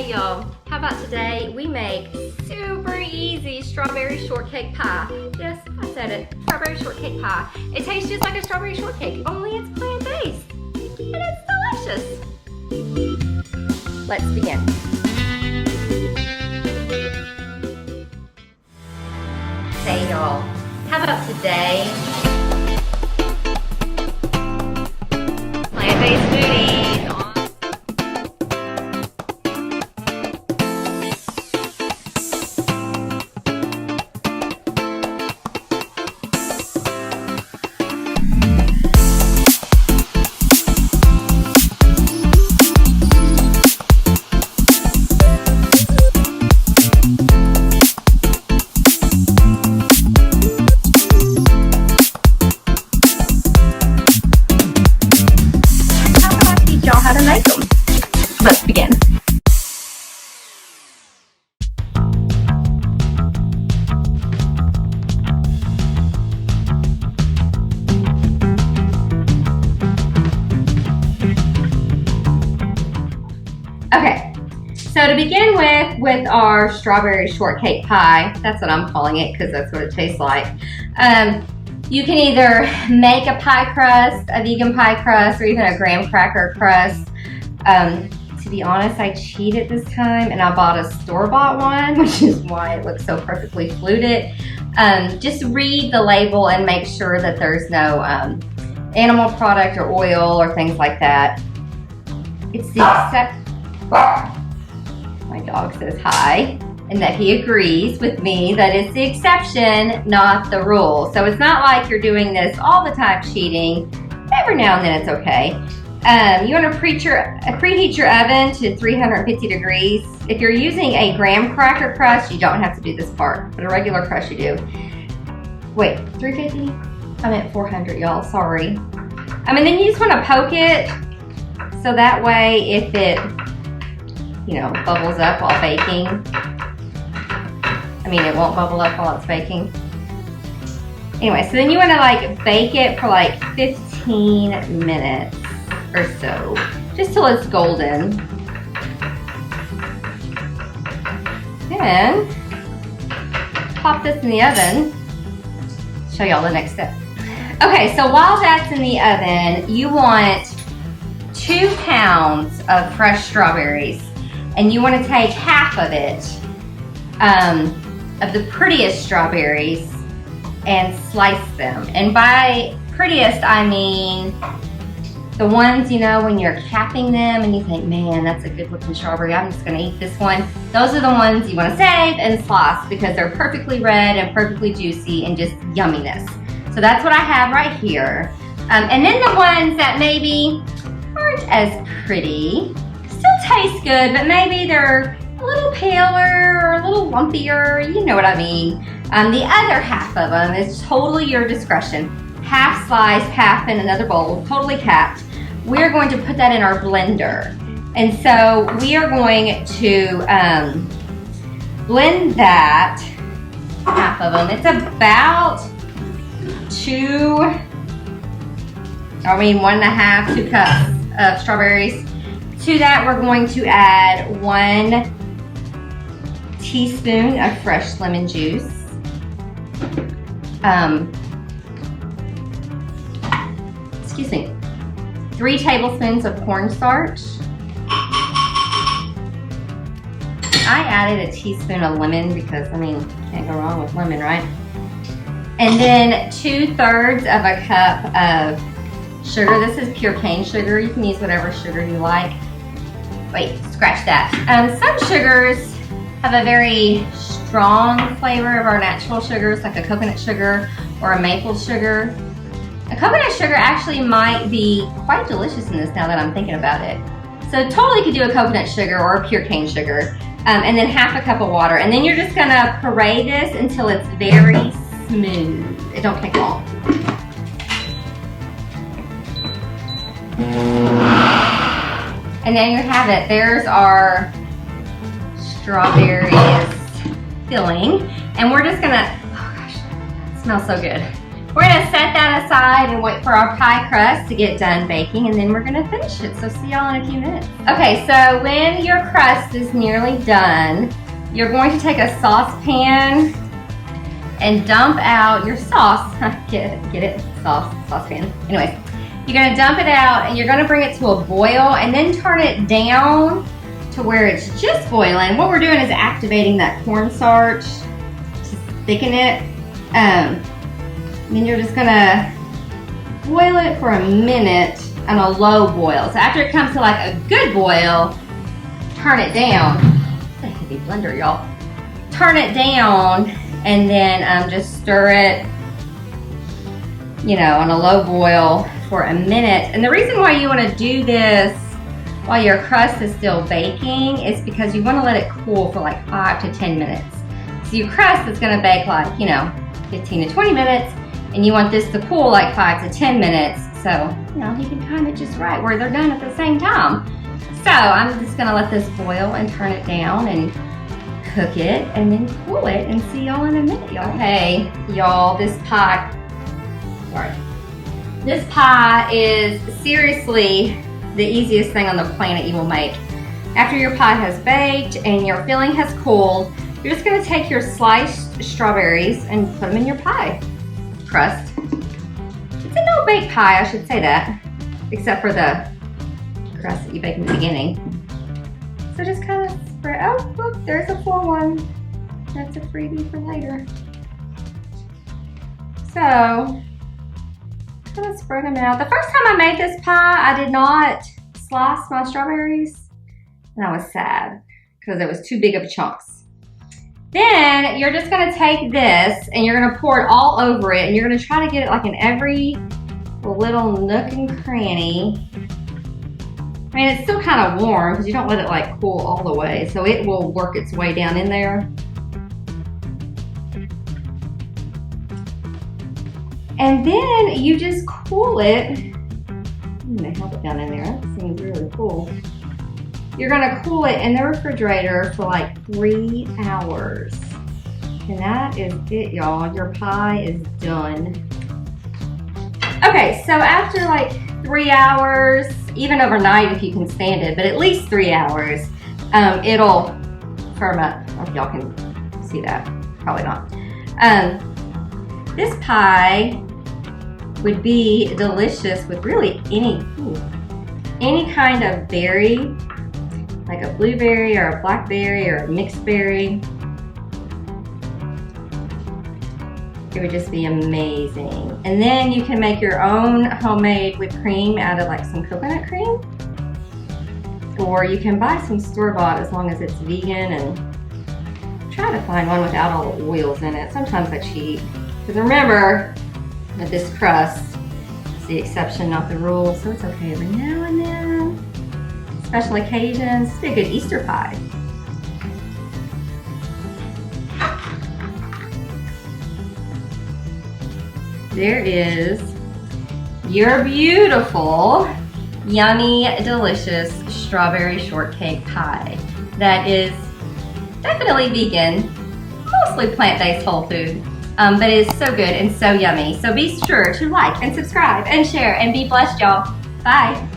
Hey y'all, how about today we make super easy strawberry shortcake pie. Yes, I said it, strawberry shortcake pie. It tastes just like a strawberry shortcake, only it's plant-based. And it's delicious. Let's begin. Hey y'all, how about today? Plant-based foodies. How to make them. Let's begin. Okay, so to begin with our strawberry shortcake pie, that's what I'm calling it because that's what it tastes like. You can either make a pie crust, a vegan pie crust, or even a graham cracker crust. To be honest, I cheated this time and I bought a store-bought one, which is why it looks so perfectly fluted. Just read the label and make sure that there's no animal product or oil or things like that. It's the my dog says hi. And that he agrees with me that it's the exception, not the rule. So it's not like you're doing this all the time cheating. Every now and then it's okay. You want to preheat your oven to 350 degrees. If you're using a graham cracker crust, you don't have to do this part, but a regular crust you do. Wait, 350? I meant 400, y'all, sorry. And then you just want to poke it so that way if it, bubbles up while baking, it won't bubble up while it's baking. Anyway, so then you want to bake it for 15 minutes or so, just till it's golden. Then pop this in the oven. Show y'all the next step. Okay, so while that's in the oven, you want 2 pounds of fresh strawberries, and you want to take half of it, of the prettiest strawberries, and slice them. And by prettiest, I mean the ones, when you're capping them and you think, man, that's a good looking strawberry, I'm just gonna eat this one. Those are the ones you wanna save and slice because they're perfectly red and perfectly juicy and just yumminess. So that's what I have right here. And then the ones that maybe aren't as pretty, still taste good, but maybe they're a little paler or a little lumpier, you know what I mean. The other half of them is totally your discretion. Half sliced, half in another bowl, totally capped. We're going to put that in our blender. And so we are going to blend that, half of them. It's about 1.5, 2 cups of strawberries. To that, we're going to add 1 teaspoon of fresh lemon juice. 3 tablespoons of cornstarch. I added a teaspoon of lemon because, can't go wrong with lemon, right? And then 2/3 of a cup of sugar. This is pure cane sugar. You can use whatever sugar you like. Wait, scratch that. Some sugars have a very strong flavor of our natural sugars, like a coconut sugar or a maple sugar. A coconut sugar actually might be quite delicious in this now that I'm thinking about it. So totally could do a coconut sugar or a pure cane sugar. And then half a cup of water. And then you're just gonna puree this until it's very smooth. It don't take long. And there you have it. There's our strawberries filling. And we're just gonna, oh gosh, it smells so good. We're gonna set that aside and wait for our pie crust to get done baking, and then we're gonna finish it. So see y'all in a few minutes. Okay, so when your crust is nearly done, you're going to take a saucepan and dump out your sauce. Get it? Saucepan. Anyways, you're gonna dump it out and you're gonna bring it to a boil and then turn it down to where it's just boiling. What we're doing is activating that cornstarch to thicken it. Then you're just gonna boil it for a minute on a low boil. So after it comes to like a good boil, turn it down. It's a heavy blender, y'all. Turn it down and then just stir it, you know, on a low boil for a minute. And the reason why you wanna do this while your crust is still baking is because you wanna let it cool for like 5 to 10 minutes. So your crust is gonna bake like, you know, 15 to 20 minutes, and you want this to cool like 5 to 10 minutes. So, you know, you can time it just right where they're done at the same time. So I'm just gonna let this boil and turn it down and cook it and then cool it and see y'all in a minute, y'all. Okay, y'all, this pie is seriously the easiest thing on the planet you will make. After your pie has baked and your filling has cooled, you're just gonna take your sliced strawberries and put them in your pie crust. It's a no-bake pie, I should say that, except for the crust that you bake in the beginning. So just kind of spread. Oh, look, there's a full one. That's a freebie for later. So, kind of spread them out. The first time I made this pie, I did not slice my strawberries, and I was sad because it was too big of chunks. Then you're just gonna take this and you're gonna pour it all over it, and you're gonna try to get it like in every little nook and cranny. I mean, it's still kind of warm because you don't let it like cool all the way, so it will work its way down in there. And then you just cool it. I'm gonna help it down in there. That seems really cool. You're gonna cool it in the refrigerator for like 3 hours. And that is it, y'all. Your pie is done. Okay, so after like 3 hours, even overnight if you can stand it, but at least 3 hours, it'll firm up. I don't know if y'all can see that. Probably not. This pie would be delicious with really any kind of berry, like a blueberry or a blackberry or a mixed berry. It would just be amazing. And then you can make your own homemade whipped cream out of like some coconut cream. Or you can buy some store-bought as long as it's vegan, and try to find one without all the oils in it. Sometimes I cheat. Because remember that this crust is the exception, not the rule, so it's okay every now and then. Special occasions, it's a good Easter pie. There is your beautiful, yummy, delicious strawberry shortcake pie that is definitely vegan, mostly plant-based whole food, but it is so good and so yummy. So be sure to like and subscribe and share, and be blessed, y'all. Bye.